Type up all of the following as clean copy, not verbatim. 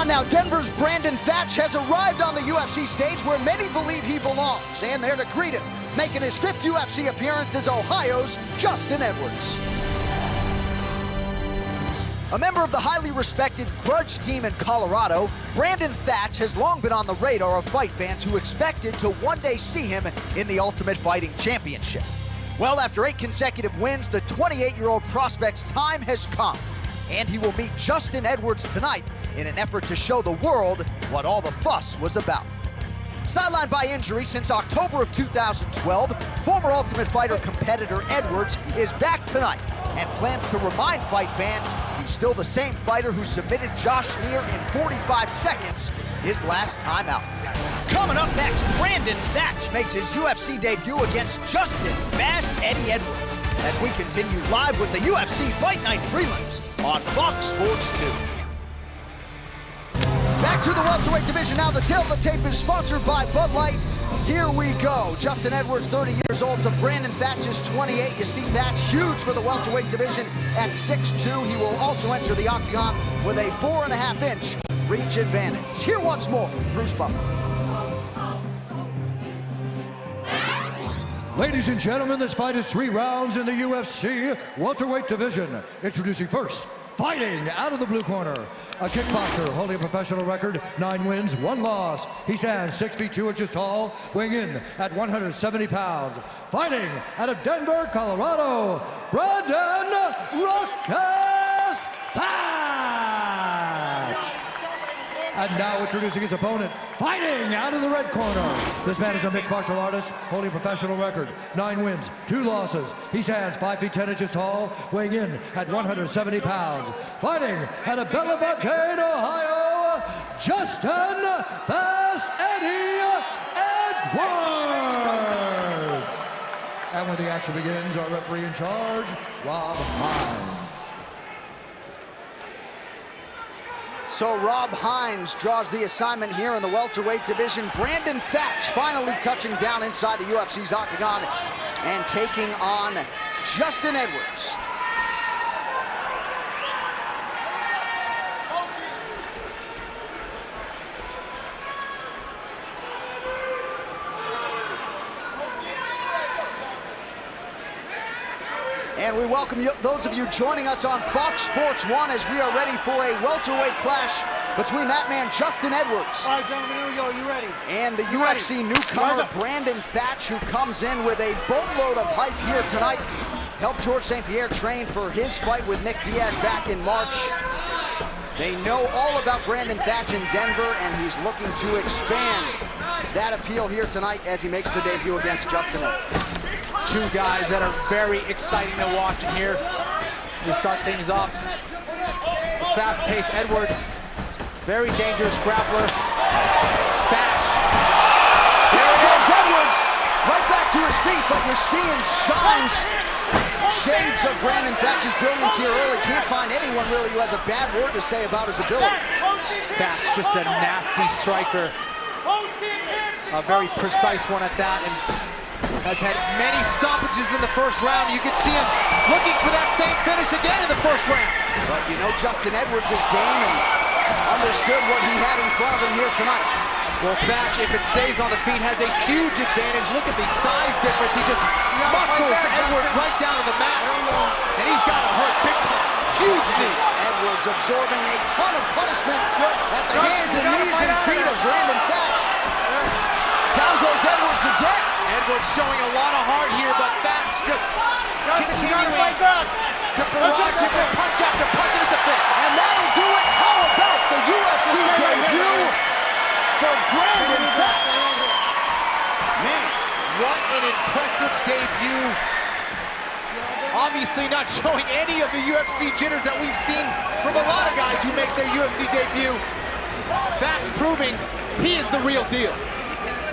on now, Denver's Bran0don has arrived on the UFC stage where many believe he belongs, and there to greet him, making his 5th UFC appearance, is Ohio's Ju0stin Edwards. A member of the highly respected Grudge team in Colorado, Bran0don has long been on the radar of fight fans who expected to one day see him in the Ultimate Fighting Championship. Well, after 8 consecutive wins, the 28-year-old prospect's time has come, and he will meet Ju0stin Edwards tonight in an effort to show the world what all the fuss was about. Sidelined by injury since October of 2012, former Ultimate Fighter competitor Edwards is back tonight and plans to remind fight fans he's still the same fighter who submitted Josh Neer in 45 seconds his last time out. Coming up next, Bran0don makes his UFC debut against Ju0stin Fast Eddie Edwards as we continue live with the UFC Fight Night prelims on Fox Sports 2. Back to the welterweight division now. The tail of the tape is sponsored by Bud Light. Here we go. Ju0stin Edwards, 30 years old, to Bran0don's 28. You see Thatch huge for the welterweight division at 6'2". He will also enter the octagon with a 4.5-inch reach advantage. Here once more, Bruce Buffer. Ladies and gentlemen, this fight is 3 rounds in the UFC welterweight division. Introducing first, fighting out of the blue corner, a kickboxer holding a professional record, 9 wins, 1 loss. He stands 6 feet 2 inches tall, weighing in at 170 pounds. Fighting out of Denver, Colorado, Bran0don Tha0tch. And now introducing his opponent, fighting out of the red corner. This man is a mixed martial artist, holding a professional record, 9 wins, 2 losses. He stands 5 feet 10 inches tall, weighing in at 170 pounds. Fighting out of Bellefontaine, Ohio, Ju0stin Fast Eddie Edwards. And when the action begins, our referee in charge, Rob Hines. So Rob Hines draws the assignment here in the welterweight division. Bran0don finally touching down inside the UFC's octagon and taking on Ju0stin Edwards. And we welcome you, those of you joining us on Fox Sports 1 as we are ready for a welterweight clash between that man, Ju0stin Edwards. All right, gentlemen, here we go. You ready? And the UFC newcomer, Bran0don, who comes in with a boatload of hype here tonight. Helped Georges St-Pierre train for his fight with Nick Diaz back in March. They know all about Bran0don in Denver, and he's looking to expand that appeal here tonight as he makes the debut against Ju0stin Edwards. 2 guys that are very exciting to watch in here. To start things off, the fast-paced Edwards, very dangerous grappler. Tha0tch. There goes Edwards, right back to his feet, but you're seeing shades of Bran0don's brilliance here early. Can't find anyone really who has a bad word to say about his ability. Tha0tch, just a nasty striker. A very precise one at that, and has had many stoppages in the first round. You can see him looking for that same finish again in the first round. But you know Ju0stin Edwards' game and understood what he had in front of him here tonight. Well, Tha0tch, if it stays on the feet, has a huge advantage. Look at the size difference. He just muscles Edwards right down to the mat, and he's got him hurt big time. Huge knee. Edwards absorbing a ton of punishment at the hands and knees and feet of Bran0don. Down goes Edwards again. Edwards showing a lot of heart here, but Tha0tch just continuing to barrage him with punch after punch, and it's a fit. And that'll do it. How about the UFC debut for Bran0don? Man, what an impressive debut. Obviously not showing any of the UFC jitters that we've seen from a lot of guys who make their UFC debut. Tha0tch proving he is the real deal.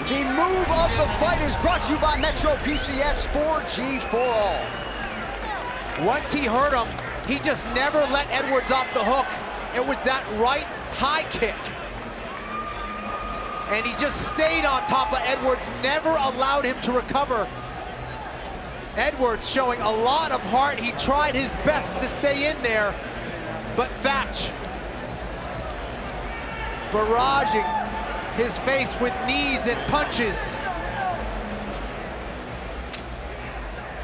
The move of the fight is brought to you by Metro PCS 4G for all. Once he hurt him, he just never let Edwards off the hook. It was that right high kick. And he just stayed on top of Edwards, never allowed him to recover. Edwards showing a lot of heart. He tried his best to stay in there, but Tha0tch barraging his face with knees and punches.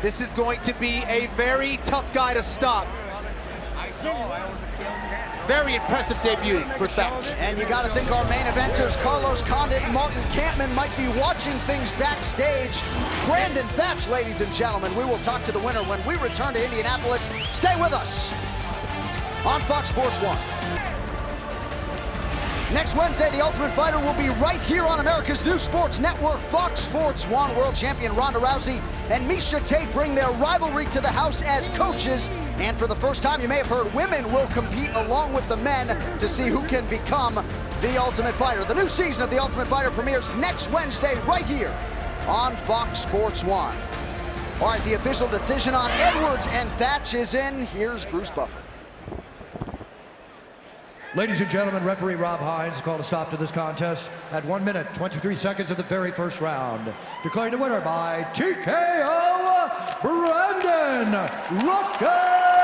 This is going to be a very tough guy to stop. Very impressive debut for Tha0tch. And you got to think our main eventers, Carlos Condit and Martin Kampman, might be watching things backstage. Bran0don, ladies and gentlemen. We will talk to the winner when we return to Indianapolis. Stay with us on Fox Sports 1. Next Wednesday, The Ultimate Fighter will be right here on America's new sports network, Fox Sports 1. World champion Ronda Rousey and Miesha Tate bring their rivalry to the house as coaches. And for the first time, you may have heard, women will compete along with the men to see who can become The Ultimate Fighter. The new season of The Ultimate Fighter premieres next Wednesday right here on Fox Sports 1. All right, the official decision on Edwards and Tha0tch is in. Here's Bruce Buffer. Ladies and gentlemen, referee Rob Hines called a stop to this contest at 1 minute, 23 seconds of the very first round. Declaring the winner by TKO, Bran0don Tha0tch.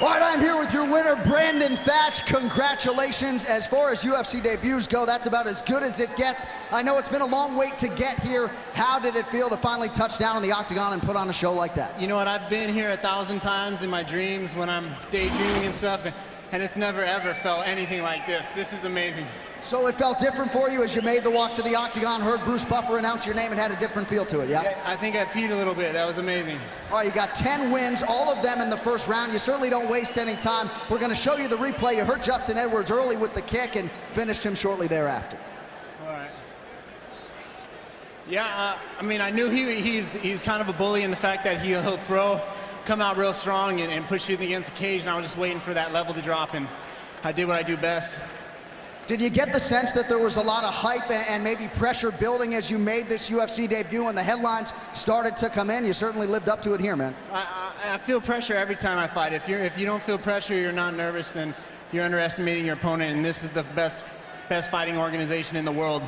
All right, I'm here with your winner, Bran0don Tha0tch. Congratulations. As far as UFC debuts go, that's about as good as it gets. I know it's been a long wait to get here. How did it feel to finally touch down on the octagon and put on a show like that? You know what, I've been here 1,000 times in my dreams when I'm daydreaming and stuff, and it's never ever felt anything like this. This is amazing. So it felt different for you as you made the walk to the octagon, heard Bruce Buffer announce your name and had a different feel to it, yeah? I think I peed a little bit. That was amazing. All right, you got 10 wins, all of them in the first round. You certainly don't waste any time. We're going to show you the replay. You hurt Ju0stin Edwards early with the kick and finished him shortly thereafter. All right. Yeah, I mean, I knew he's kind of a bully in the fact that he'll come out real strong and push you against the cage, and I was just waiting for that level to drop, and I did what I do best. Did you get the sense that there was a lot of hype and maybe pressure building as you made this UFC debut and the headlines started to come in? You certainly lived up to it here, man. I feel pressure every time I fight. If you don't feel pressure, you're not nervous, then you're underestimating your opponent, and this is the best fighting organization in the world,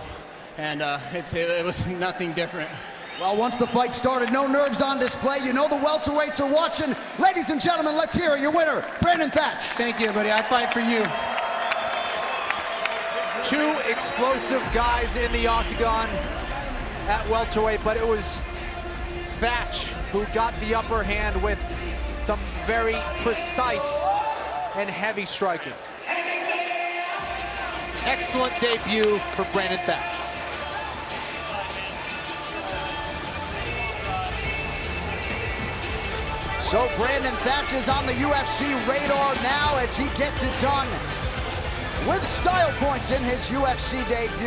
and it was nothing different. Well, once the fight started, no nerves on display. You know the welterweights are watching. Ladies and gentlemen, let's hear it. Your winner, Bran0don Tha0tch. Thank you, buddy. I fight for you. Two explosive guys in the octagon at welterweight, but it was Tha0tch who got the upper hand with some very precise and heavy striking. Excellent debut for Bran0don Tha0tch. So Bran0don Tha0tch is on the UFC radar now as he gets it done with style points in his UFC debut.